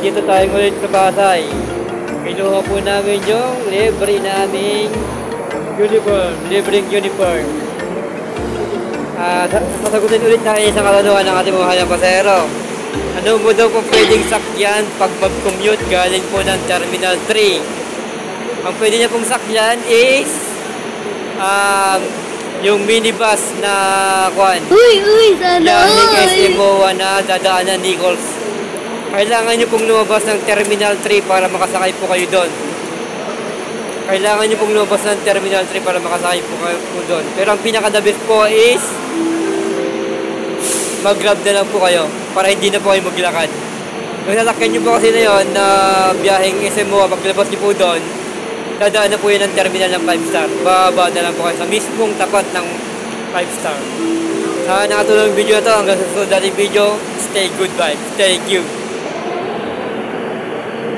Dito tayo ulit sa Pasay. Kinuha po namin yung libre naming uniform. Libreng uniform. Sasagutin ulit na isang katanungan ng ating mga pasahero. Ano mo daw po pwedeng sakyan pag mag-commute galing po ng Terminal 3? Ang pwede niya pong sakyan is yung minibus na kwan. Sana Yung SMO na dadaanan Nichols. Kailangan nyo pong lumabas ng Terminal 3 para makasakay po kayo doon. Kailangan nyo pong lumabas ng Terminal 3 para makasakay po kayo doon. Pero ang pinaka-the best po is mag-grab na lang po kayo para hindi na po kayo maglakad. Yung sasakyan nyo po kasi na yun na biyaheng SMO, paglabas nyo po doon, dadaan na po yun ng terminal ng 5 star. Bababa na lang po kayo sa mismong tapat ng 5 star. Nakatulong yung video na to. Hanggang sa susunod nating video, stay good vibes. Thank you.